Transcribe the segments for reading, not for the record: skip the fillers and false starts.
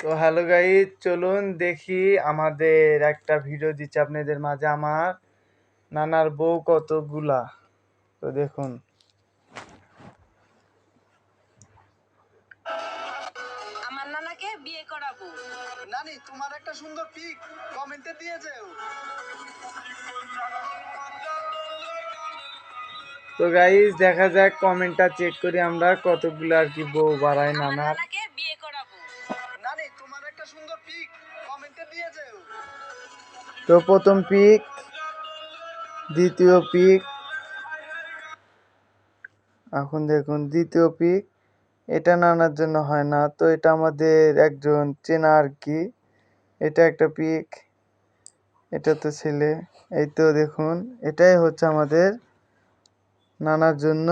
তো hello guys, চলুন দেখি আমাদের একটা ভিডিও দিচ্ছে আপনাদের মাঝে আমার নানার বউ কতগুলা। তো দেখুন। আমার নানাকে বিয়ে করাবো। নানি তোমার একটা সুন্দর পিক কমেন্টে দিয়ে যেও। তো গাইস দেখা যাক কমেন্টটা চেক করি আমরা কতগুলো আর কি বউ বাড়ায় আমার নানার। নানাকে বিয়ে করাবো। নানি তোমার একটা সুন্দর পিক কমেন্টে দিয়ে যেও। তো প্রথম পিক, দ্বিতীয় পিক, এখন দেখুন দ্বিতীয় পিক। এটা নানার জন্য হয় না, তো এটা আমাদের একজন চেনা আর কি। এটা একটা পিক, এটা তো ছেলে। এই তো দেখুন, এটাই হচ্ছে আমাদের নানার জন্য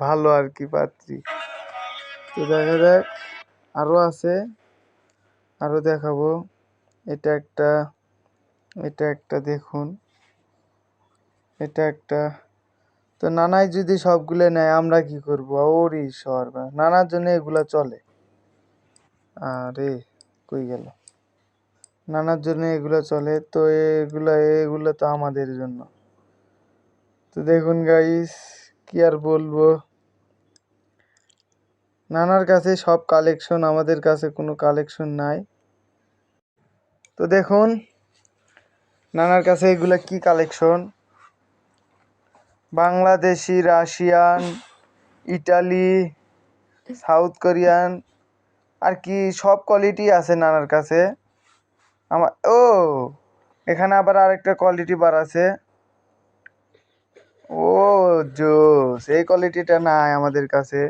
ভালো আর কি পাত্রী। তো দেখা যাক, আরও আছে, আরও দেখাবো। এটা একটা, এটা একটা দেখুন, এটা একটা। তো নানাই যদি সবগুলো নেয় আমরা কি করবো? ওর ঈশ্বর, নানার জন্য এগুলা চলে। আরে কই গেল? নানার জন্য এগুলো চলে, তো এগুলো তো আমাদের জন্য। তো দেখুন গাইস, কি আর বলবো, নানার কাছে সব কালেকশন, আমাদের কাছে কোনো কালেকশন নাই। তো দেখুন নানার কাছে এগুলো কি collection, Bangladeshi, Russian, Italy, South Korean আর কি সব কোয়ালিটি আছে নানার কাছে। আমার এখানে আবার আরেকটা কোয়ালিটি বার আছে। জোস, এই কোয়ালিটিটা নাই আমাদের কাছে।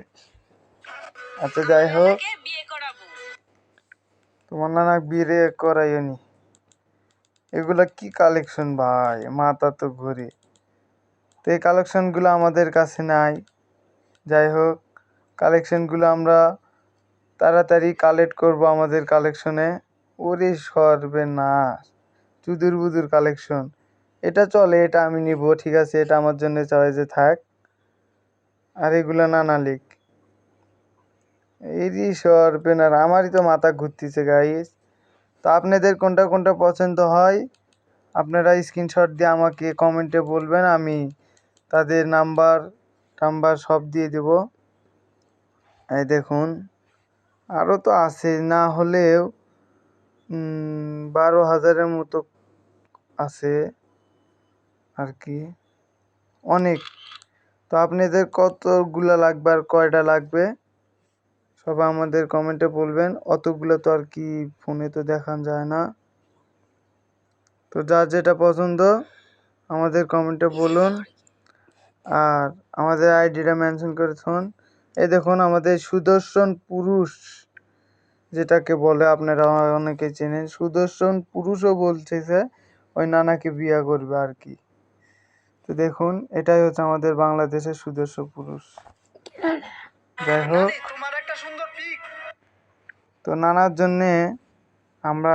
আচ্ছা যাই হোক, বিয়ে করাবো। তোমার নানা বিয়ে করাইনি। এগুলা কি কালেকশন ভাই, মাথা তো ঘুরে। তো এই কালেকশনগুলো আমাদের কাছে নাই। যাই হোক, কালেকশনগুলো আমরা তাড়াতাড়ি কালেক্ট করব আমাদের কালেকশনে। ওরে সরবে না, চুদুর বুদুর কালেকশন। এটা চলে, এটা আমি নিব, ঠিক আছে, এটা আমার জন্য চয়েসে থাক। আর এগুলো নানা লিক, এরই সরবে না, আমারই তো মাথা ঘুরতেছে গাইস। তো আপনাদের কোনটা কোনটা পছন্দ হয় আপনারা স্ক্রিনশট দিয়ে আমাকে কমেন্টে বলবেন, আমি তাদের নাম্বার সব দিয়ে দেব। এই দেখুন, আরও তো আছে, না হলেও 12,000-এর মতো আছে আর কি, অনেক। তো আপনাদের কতগুলো লাগবে আর কয়টা লাগবে সবাই আমাদের কমেন্টে বলবেন। অতগুলো তো আর কি ফোনে তো দেখান যায় না। তো যার যেটা পছন্দ আমাদের কমেন্টে বলুন, আর আমাদের আইডিটা মেনশন করে থাকুন। এই দেখুন আমাদের সুদর্শন পুরুষ, যেটাকে বলে আপনারা অনেকে চেনেন, সুদর্শন পুরুষও বলতেছে ওই নানাকে বিয়ে করবে আর কি। তো দেখুন, এটাই হচ্ছে আমাদের বাংলাদেশের সুদর্শন পুরুষ। যাই হোক, তোমার একটা সুন্দর পিক। তো নানার জন্যে আমরা